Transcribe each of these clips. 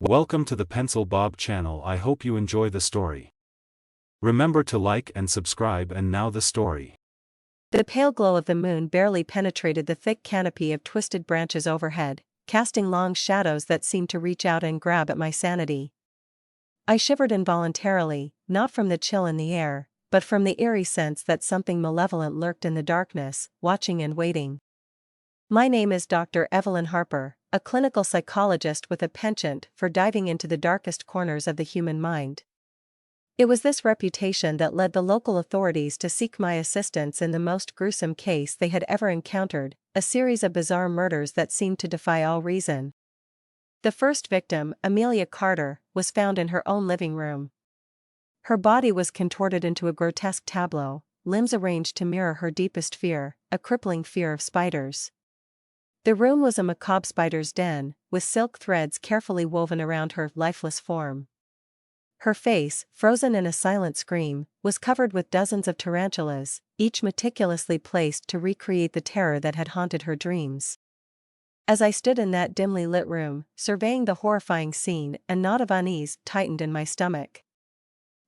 Welcome to the Pencil Bob channel. I hope you enjoy the story. Remember to like and subscribe. And now the story. The pale glow of the moon barely penetrated the thick canopy of twisted branches overhead, casting long shadows that seemed to reach out and grab at my sanity. I shivered involuntarily, not from the chill in the air, but from the eerie sense that something malevolent lurked in the darkness, watching and waiting. My name is Dr. Evelyn Harper, a clinical psychologist with a penchant for diving into the darkest corners of the human mind. It was this reputation that led the local authorities to seek my assistance in the most gruesome case they had ever encountered, a series of bizarre murders that seemed to defy all reason. The first victim, Amelia Carter, was found in her own living room. Her body was contorted into a grotesque tableau, limbs arranged to mirror her deepest fear, a crippling fear of spiders. The room was a macabre spider's den, with silk threads carefully woven around her lifeless form. Her face, frozen in a silent scream, was covered with dozens of tarantulas, each meticulously placed to recreate the terror that had haunted her dreams. As I stood in that dimly lit room, surveying the horrifying scene, a knot of unease tightened in my stomach.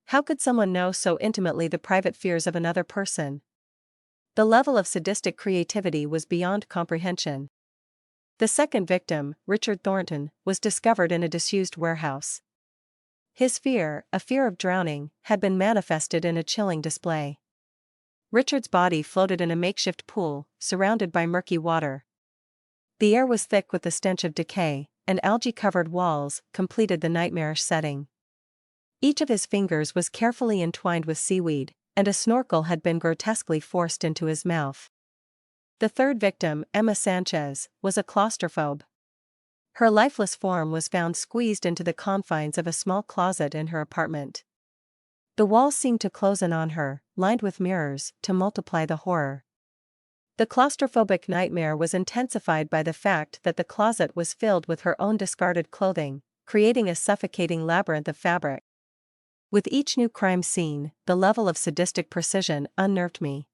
How could someone know so intimately the private fears of another person? The level of sadistic creativity was beyond comprehension. The second victim, Richard Thornton, was discovered in a disused warehouse. His fear, a fear of drowning, had been manifested in a chilling display. Richard's body floated in a makeshift pool, surrounded by murky water. The air was thick with the stench of decay, and algae-covered walls completed the nightmarish setting. Each of his fingers was carefully entwined with seaweed, and a snorkel had been grotesquely forced into his mouth. The third victim, Emma Sanchez, was a claustrophobe. Her lifeless form was found squeezed into the confines of a small closet in her apartment. The walls seemed to close in on her, lined with mirrors, to multiply the horror. The claustrophobic nightmare was intensified by the fact that the closet was filled with her own discarded clothing, creating a suffocating labyrinth of fabric. With each new crime scene, the level of sadistic precision unnerved me.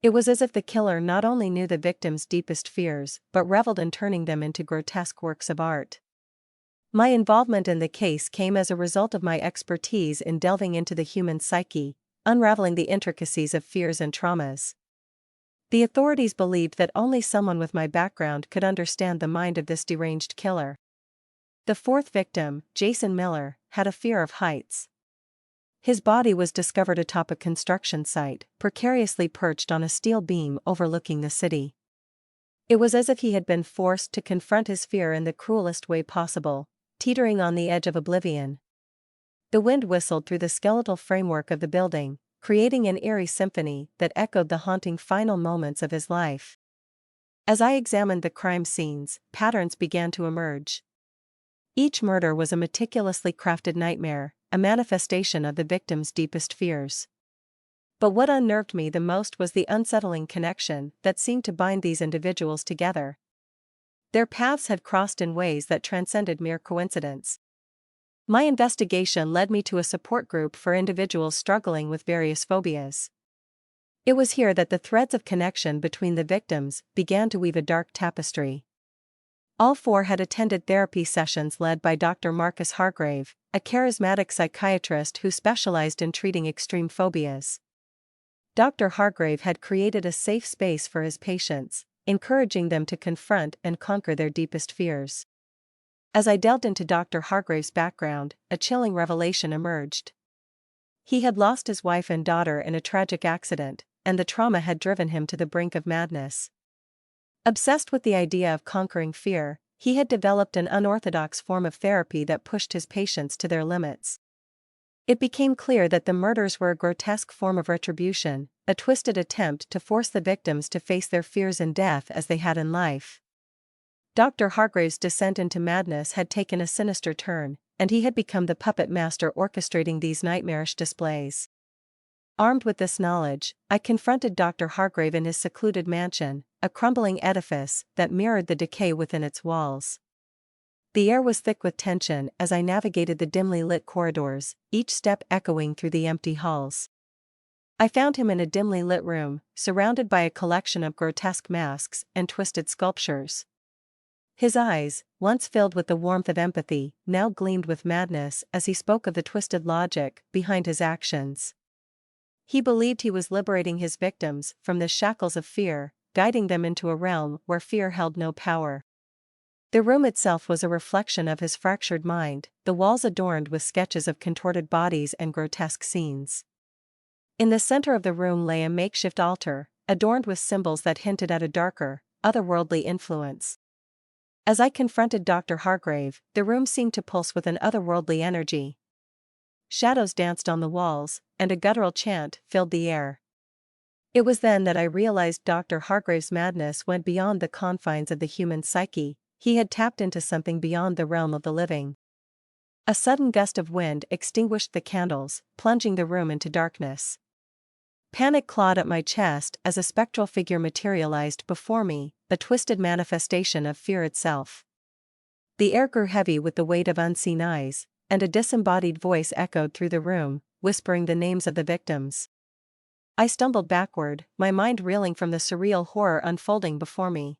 It was as if the killer not only knew the victim's deepest fears, but reveled in turning them into grotesque works of art. My involvement in the case came as a result of my expertise in delving into the human psyche, unraveling the intricacies of fears and traumas. The authorities believed that only someone with my background could understand the mind of this deranged killer. The fourth victim, Jason Miller, had a fear of heights. His body was discovered atop a construction site, precariously perched on a steel beam overlooking the city. It was as if he had been forced to confront his fear in the cruelest way possible, teetering on the edge of oblivion. The wind whistled through the skeletal framework of the building, creating an eerie symphony that echoed the haunting final moments of his life. As I examined the crime scenes, patterns began to emerge. Each murder was a meticulously crafted nightmare, a manifestation of the victim's deepest fears. But what unnerved me the most was the unsettling connection that seemed to bind these individuals together. Their paths had crossed in ways that transcended mere coincidence. My investigation led me to a support group for individuals struggling with various phobias. It was here that the threads of connection between the victims began to weave a dark tapestry. All four had attended therapy sessions led by Dr. Marcus Hargrave, a charismatic psychiatrist who specialized in treating extreme phobias. Dr. Hargrave had created a safe space for his patients, encouraging them to confront and conquer their deepest fears. As I delved into Dr. Hargrave's background, a chilling revelation emerged. He had lost his wife and daughter in a tragic accident, and the trauma had driven him to the brink of madness. Obsessed with the idea of conquering fear, he had developed an unorthodox form of therapy that pushed his patients to their limits. It became clear that the murders were a grotesque form of retribution, a twisted attempt to force the victims to face their fears in death as they had in life. Dr. Hargrave's descent into madness had taken a sinister turn, and he had become the puppet master orchestrating these nightmarish displays. Armed with this knowledge, I confronted Dr. Hargrave in his secluded mansion, a crumbling edifice that mirrored the decay within its walls. The air was thick with tension as I navigated the dimly lit corridors, each step echoing through the empty halls. I found him in a dimly lit room, surrounded by a collection of grotesque masks and twisted sculptures. His eyes, once filled with the warmth of empathy, now gleamed with madness as he spoke of the twisted logic behind his actions. He believed he was liberating his victims from the shackles of fear, guiding them into a realm where fear held no power. The room itself was a reflection of his fractured mind, the walls adorned with sketches of contorted bodies and grotesque scenes. In the center of the room lay a makeshift altar, adorned with symbols that hinted at a darker, otherworldly influence. As I confronted Dr. Hargrave, the room seemed to pulse with an otherworldly energy. Shadows danced on the walls, and a guttural chant filled the air. It was then that I realized Dr. Hargrave's madness went beyond the confines of the human psyche. He had tapped into something beyond the realm of the living. A sudden gust of wind extinguished the candles, plunging the room into darkness. Panic clawed at my chest as a spectral figure materialized before me, a twisted manifestation of fear itself. The air grew heavy with the weight of unseen eyes, and a disembodied voice echoed through the room, whispering the names of the victims. I stumbled backward, my mind reeling from the surreal horror unfolding before me.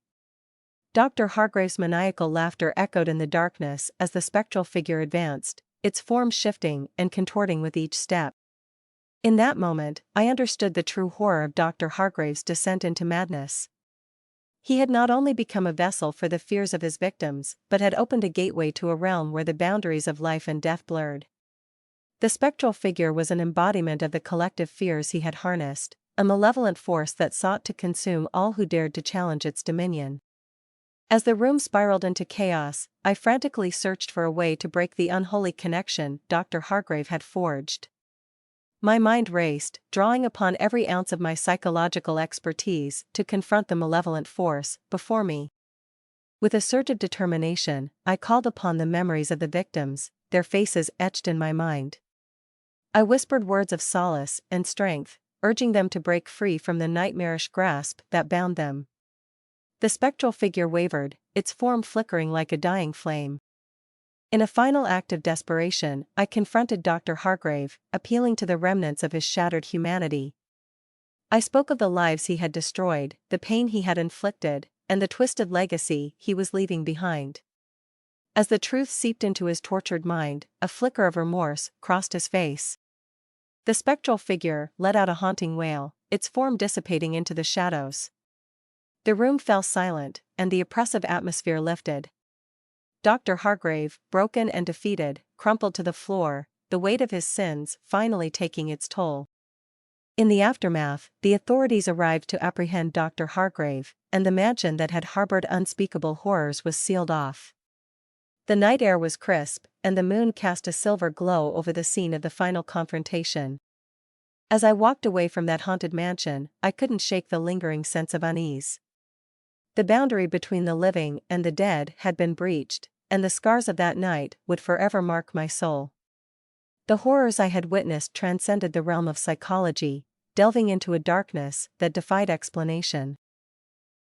Dr. Hargrave's maniacal laughter echoed in the darkness as the spectral figure advanced, its form shifting and contorting with each step. In that moment, I understood the true horror of Dr. Hargrave's descent into madness. He had not only become a vessel for the fears of his victims, but had opened a gateway to a realm where the boundaries of life and death blurred. The spectral figure was an embodiment of the collective fears he had harnessed, a malevolent force that sought to consume all who dared to challenge its dominion. As the room spiraled into chaos, I frantically searched for a way to break the unholy connection Dr. Hargrave had forged. My mind raced, drawing upon every ounce of my psychological expertise to confront the malevolent force before me. With a surge of determination, I called upon the memories of the victims, their faces etched in my mind. I whispered words of solace and strength, urging them to break free from the nightmarish grasp that bound them. The spectral figure wavered, its form flickering like a dying flame. In a final act of desperation, I confronted Dr. Hargrave, appealing to the remnants of his shattered humanity. I spoke of the lives he had destroyed, the pain he had inflicted, and the twisted legacy he was leaving behind. As the truth seeped into his tortured mind, a flicker of remorse crossed his face. The spectral figure let out a haunting wail, its form dissipating into the shadows. The room fell silent, and the oppressive atmosphere lifted. Dr. Hargrave, broken and defeated, crumpled to the floor, the weight of his sins finally taking its toll. In the aftermath, the authorities arrived to apprehend Dr. Hargrave, and the mansion that had harbored unspeakable horrors was sealed off. The night air was crisp, and the moon cast a silver glow over the scene of the final confrontation. As I walked away from that haunted mansion, I couldn't shake the lingering sense of unease. The boundary between the living and the dead had been breached, and the scars of that night would forever mark my soul. The horrors I had witnessed transcended the realm of psychology, delving into a darkness that defied explanation.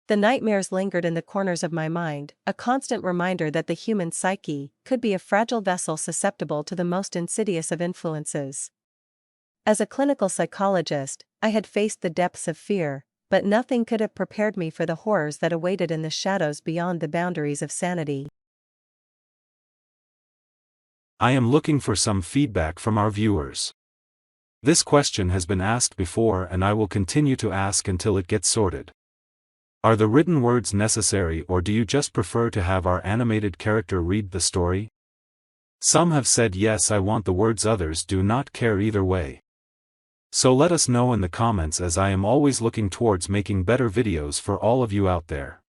The nightmares lingered in the corners of my mind, a constant reminder that the human psyche could be a fragile vessel susceptible to the most insidious of influences. As a clinical psychologist, I had faced the depths of fear, but nothing could have prepared me for the horrors that awaited in the shadows beyond the boundaries of sanity. I am looking for some feedback from our viewers. This question has been asked before and I will continue to ask until it gets sorted. Are the written words necessary, or do you just prefer to have our animated character read the story? Some have said yes, I want the words, others do not care either way. So let us know in the comments, as I am always looking towards making better videos for all of you out there.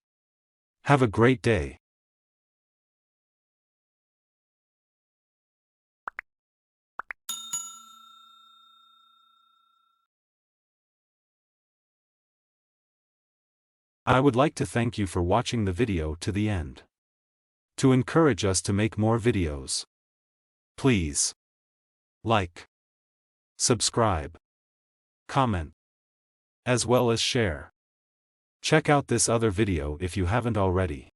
Have a great day. I would like to thank you for watching the video to the end. To encourage us to make more videos, please like, subscribe, comment, as well as share. Check out this other video if you haven't already.